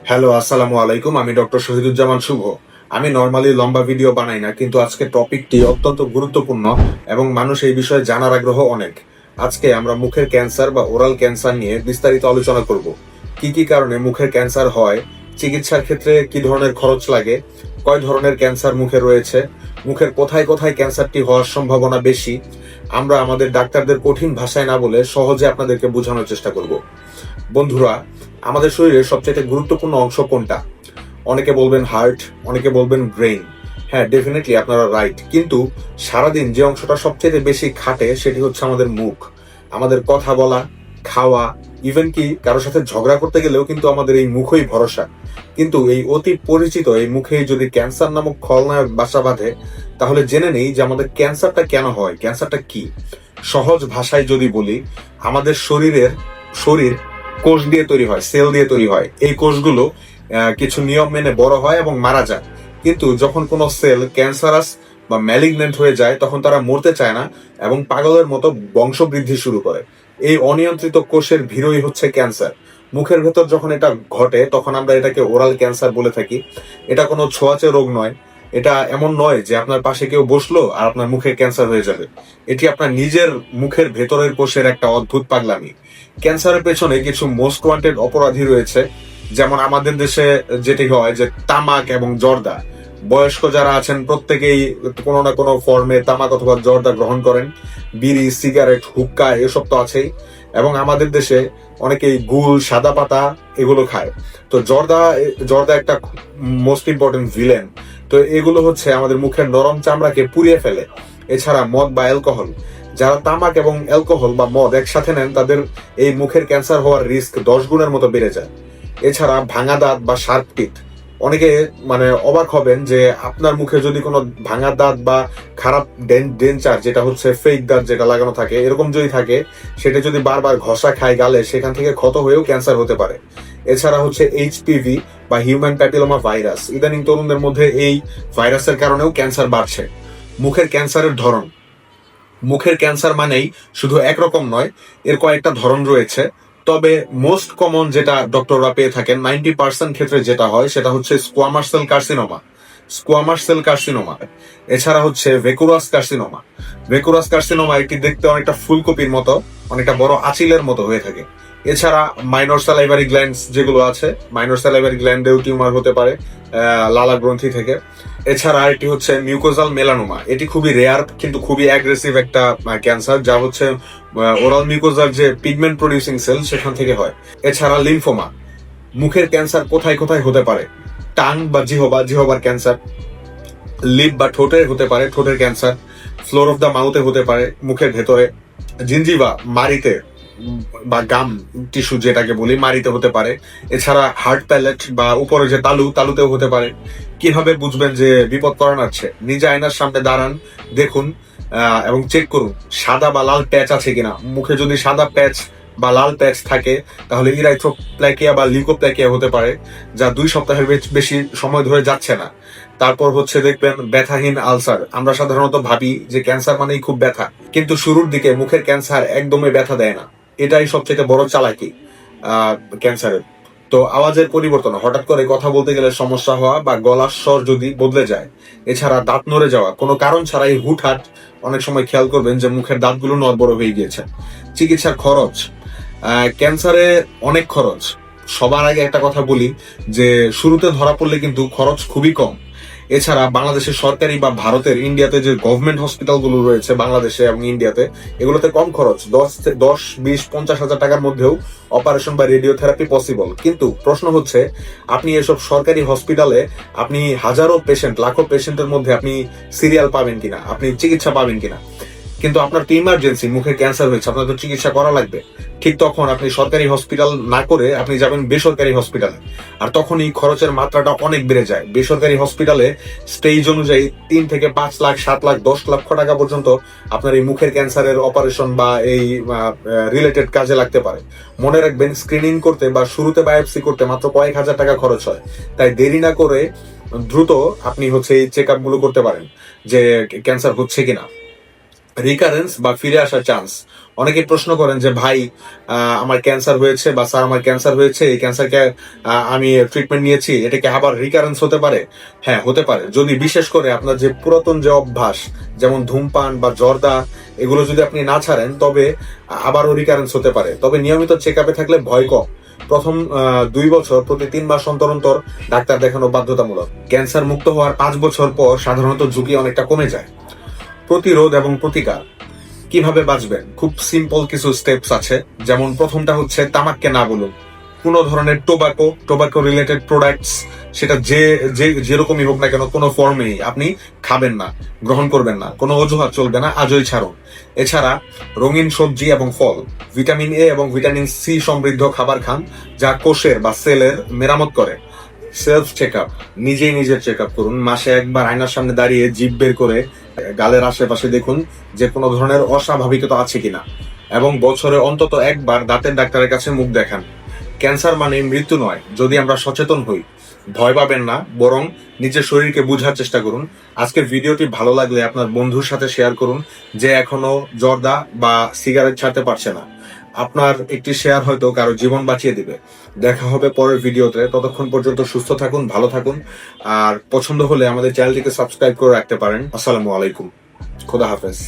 Hello, আসসালামু আলাইকুম। আমি ডক্টর শহীদুজ্জামান শুভ। আমি নর্মালি লম্বা ভিডিও বানাই না, কিন্তু আজকে টপিকটি অত্যন্ত গুরুত্বপূর্ণ এবং মানুষ এই বিষয়ে জানার আগ্রহ অনেক। আজকে আমরা মুখের ক্যান্সার বা ওরাল ক্যান্সার নিয়ে বিস্তারিত আলোচনা করব। কি কি কারণে মুখের ক্যান্সার হয়, চিকিৎসার ক্ষেত্রে কি ধরনের খরচ লাগে, কয় ধরনের ক্যান্সার মুখে রয়েছে, মুখের কোথায় কোথায় ক্যান্সারটি হওয়ার সম্ভাবনা বেশি। আমরা আমাদের ডাক্তারদের কঠিন ভাষায় না বলে সহজে আপনাদেরকে বোঝানোর চেষ্টা করব। বন্ধুরা, আমাদের শরীরের সবচেয়ে গুরুত্বপূর্ণ অংশ কোনটা? অনেকে বলবেন হার্ট, অনেকে বলবেন ব্রেইন। হ্যাঁ, ডেফিনেটলি আপনারা রাইট, কিন্তু সারাদিন যে অংশটা সবচেয়ে বেশি খাটে সেটি হচ্ছে আমাদের মুখ। আমাদের কথা বলা, খাওয়া, ইভেন কি কারোর সাথে ঝগড়া করতে গেলেও কিন্তু আমাদের এই মুখই ভরসা। কিন্তু এই অতি পরিচিত এই মুখে যদি ক্যান্সার নামক খলনায়ক বাসা বাঁধে, তাহলে জেনে নেই যে আমাদের ক্যান্সারটা কেন হয়, ক্যান্সারটা কি। সহজ ভাষায় যদি বলি, আমাদের শরীর কোষ দিয়ে তৈরি হয়, সেল দিয়ে তৈরি হয়। এই কোষগুলো কিছু নিয়ম মেনে বড় হয় এবং মারা যায়। কিন্তু যখন কোনো সেল ক্যান্সারাস বা ম্যালিগনেন্ট হয়ে যায়, তখন তারা মরতে চায় না এবং পাগলের মতো বংশবৃদ্ধি শুরু করে। এই অনিয়ন্ত্রিত কোষের ভিড়ই হচ্ছে ক্যান্সার। মুখের ভেতর যখন এটা ঘটে, তখন আমরা এটাকে ওরাল ক্যান্সার বলে থাকি। এটা কোনো ছোঁয়াচে রোগ নয়। এটা এমন নয় যে আপনার পাশে কেউ বসলো আর আপনার মুখে ক্যান্সার হয়ে যাবে। এটি আপনার নিজের মুখের ভেতরের কোষের একটা অদ্ভুত পাগলামি। ক্যান্সারের পেছনে কিছু মোস্ট ওয়ান্টেড অপরাধী রয়েছে। যেমন আমাদের দেশে যেটি হয় যে তামাক এবং জর্দা। বয়স্ক যারা আছেন প্রত্যেকেই কোনো না কোনো ফর্মে তামাক অথবা জর্দা গ্রহণ করেন। বিড়ি, সিগারেট, হুক্কা এসব তো আছেই। এবং আমাদের দেশে অনেকেই গুল, সাদা পাতা এগুলো খায়। তো জর্দা একটা মোস্ট ইম্পর্টেন্ট ভিলেন। তো এগুলো হচ্ছে আমাদের মুখের নরম চামড়াকে পুড়িয়ে ফেলে। এছাড়া মদ বা অ্যালকোহল, যারা তামাক এবং অ্যালকোহল বা মদ একসাথে নেন, তাদের এই মুখের ক্যান্সার হওয়ার রিস্ক 10 গুণের মতো বেড়ে যায়। এছাড়া ভাঙা দাঁত বা শার্প টিথ, অনেকে অবাক হবেন যে আপনার মুখে যদি কোনো ভাঙা দাঁত বা খারাপ ডেঞ্চার, যেটা হচ্ছে ফেক দাঁত যেটা লাগানো থাকে, এরকম যদি থাকে, সেটা যদি বারবার ঘষা খায় গালে, সেখান থেকে ক্ষত হয়েও ক্যান্সার হতে পারে। এছাড়া হচ্ছে এইচপিভি বা হিউম্যান প্যাপিলোমা ভাইরাস, ইদানিং তরুণদের মধ্যে এই ভাইরাসের কারণেও ক্যান্সার বাড়ছে। মুখের ক্যান্সারের ধরন, মুখের ক্যান্সার মানেই শুধু একরকম নয়, এর কয়েকটা ধরন রয়েছে। তবে মোস্ট কমন যেটা ডক্টররা পেয়ে থাকেন 90% ক্ষেত্রে যেটা হয়, সেটা হচ্ছে স্কোয়ামাস সেল কার্সিনোমা। এছাড়া হচ্ছে ভেকুরাস কার্সিনোমা এটি দেখতে অনেকটা ফুলকপির মতো, অনেকটা বড় আঁচিলের মতো হয়ে থাকে। এছাড়া মাইনর স্যালাইভারি গ্ল্যান্ডস যেগুলো আছে, মাইনর স্যালাইভারি গ্ল্যান্ডেও টিউমার হতে পারে লালা গ্রন্থি থেকে। এছাড়া এটি হচ্ছে মিউকোজাল মেলানোমা। এটি খুবই রেয়ার কিন্তু খুবই অ্যাগ্রেসিভ একটা ক্যান্সার, যা হচ্ছে ওরাল মিউকোজার যে পিগমেন্ট প্রডিউসিং সেল সেখান থেকে হয়। এছাড়া লিম্ফোমা। মুখের ক্যান্সার কোথায় কোথায় হতে পারে? টাং বা জিহবার ক্যান্সার, লিপ বা ঠোঁটে হতে পারে, ঠোঁটের ক্যান্সার, ফ্লোর অফ দ্য মাউথে হতে পারে, মুখের ভেতরে, জিঞ্জিভা মাড়িতে বা গাম টিস্যু যেটাকে বলি মাড়িতে হতে পারে। এছাড়া হার্ট প্যালেট বা উপরে যে তালুতেও হতে পারে। কিভাবে বুঝবেন যে বিপদ করান আছে? নিজে আয়নার সামনে দাঁড়ান, দেখুন এবং চেক করুন সাদা বা লাল প্যাচ আছে কিনা। মুখে যদি সাদা প্যাচ বা লাল প্যাচ থাকে, তাহলে ইরাইথ্রোপ্ল্যাকিয়া বা লিউকোপ্ল্যাকিয়া হতে পারে, যা 2 সপ্তাহের বেশি সময় ধরে যাচ্ছে না। তারপর হচ্ছে দেখবেন ব্যথাহীন আলসার। আমরা সাধারণত ভাবি যে ক্যান্সার মানেই খুব ব্যথা, কিন্তু শুরুর দিকে মুখের ক্যান্সার একদমই ব্যথা দেয় না। এটাই সবচেয়ে বড় চালাকি ক্যান্সারের। তো আওয়াজের পরিবর্তন, হঠাৎ করে কথা বলতে গেলে সমস্যা হওয়া বা গলার স্বর যদি বদলে যায়। এছাড়া দাঁত নড়ে যাওয়া কোনো কারণ ছাড়াই হুটহাট, অনেক সময় খেয়াল করবেন যে মুখের দাঁতগুলো নড়বড় হয়ে গিয়েছে। চিকিৎসার খরচ, ক্যান্সারে অনেক খরচ। সবার আগে একটা কথা বলি যে শুরুতে ধরা পড়লে কিন্তু খরচ খুবই কম। এছাড়া বাংলাদেশের সরকারি বা ভারতের ইন্ডিয়াতে যে গভর্নমেন্ট হসপিটাল গুলো রয়েছে বাংলাদেশে এবং ইন্ডিয়াতে, এগুলোতে কম খরচ, 10, 20, 50 হাজার টাকার মধ্যেও অপারেশন বা রেডিওথেরাপি পসিবল। কিন্তু প্রশ্ন হচ্ছে, আপনি এসব সরকারি হসপিটালে আপনি হাজারো পেশেন্ট, লাখো পেশেন্টের মধ্যে আপনি সিরিয়াল পাবেন কিনা, আপনি চিকিৎসা পাবেন কিনা। কিন্তু আপনার তো ইমার্জেন্সি, মুখে ক্যান্সার হয়েছে, আপনার তো চিকিৎসা করা লাগবে। ঠিক তখন আপনি সরকারি হসপিটাল না করে আপনি যাবেন বেসরকারি হসপিটালে, আর তখন এই খরচের মাত্রাটা অনেক বেড়ে যায়। বেসরকারি হসপিটালে স্টেজ অনুযায়ী 3 থেকে 5 লাখ, 7 লাখ, 10 লক্ষ টাকা পর্যন্ত আপনার এই মুখের ক্যান্সারের অপারেশন বা এই রিলেটেড কাজে লাগতে পারে। মনে রাখবেন, স্ক্রিনিং করতে বা শুরুতে বায়োপসি করতে মাত্র কয়েক হাজার টাকা খরচ হয়। তাই দেরি না করে দ্রুত আপনি হচ্ছে এই চেক আপ গুলো করতে পারেন যে ক্যান্সার হচ্ছে কিনা। রিকারেন্স বা ফিরে আসার চান্স। অনেকে প্রশ্ন করেন যে ভাই আমার ক্যান্সার হয়েছে বা স্যার আমার ক্যান্সার হয়েছে, এই ক্যান্সারকে আমি ট্রিটমেন্ট নিয়েছি, এটা কি আবার রিকারেন্স হতে পারে? হ্যাঁ, হতে পারে। যদি বিশেষ করে আপনার যে পুরাতন যে অভ্যাস, যেমন ধূমপান বা জর্দা, এগুলো যদি আপনি না ছাড়েন, তবে আবারও রিকারেন্স হতে পারে। তবে নিয়মিত চেক আপে থাকলে ভয় কম। প্রথম 2 বছর প্রতি 3 মাস অন্তর অন্তর ডাক্তার দেখানো বাধ্যতামূলক। ক্যান্সার মুক্ত হওয়ার 5 বছর পর সাধারণত ঝুঁকি অনেকটা কমে যায়। প্রতিরোধ এবং প্রতিকার কিভাবে বাঁচবেন? খুব সিম্পল কিছু স্টেপস আছে। যেমন প্রথমটা হচ্ছে তামাককে না বলুন। কোনো ধরনের টোবাকো রিলেটেড প্রোডাক্টস, সেটা যেরকমই হোক না কেন, কোনো ফর্মেই আপনি খাবেন না, গ্রহণ করবেন না। কোনো অজুহাত চলবে না, আজই ছাড়ুন। এছাড়া রঙিন সবজি এবং ফল, ভিটামিন এ এবং ভিটামিন সি সমৃদ্ধ খাবার খান, যা কোষের বা সেলের মেরামত করে। সেলফ চেক আপ, নিজেই নিজের চেক আপ করুন। মাসে একবার আয়নার সামনে দাঁড়িয়ে জিভ বের করে গালের আশেপাশে দেখুন যে কোনো ধরনের অস্বাভাবিকতা আছে কিনা, এবং বছরে অন্তত একবার দাঁতের ডাক্তারের কাছে মুখ দেখান। ক্যান্সার মানে মৃত্যু নয়। যদি আমরা সচেতন হই, ভয় পাবেন না, বরং নিজের শরীরকে বোঝার চেষ্টা করুন। আজকের ভিডিওটি ভালো লাগলে আপনার বন্ধুর সাথে শেয়ার করুন, যে এখনো জর্দা বা সিগারেট ছাড়তে পারছে না। আপনার একটি শেয়ার হয়তো কারো জীবন বাঁচিয়ে দিবে। দেখা হবে পরের ভিডিওতে। ততক্ষণ পর্যন্ত সুস্থ থাকুন, ভালো থাকুন। আর পছন্দ হলে আমাদের চ্যানেলটিকে সাবস্ক্রাইব করে রাখতে পারেন। আসসালামু আলাইকুম, খোদা হাফেজ।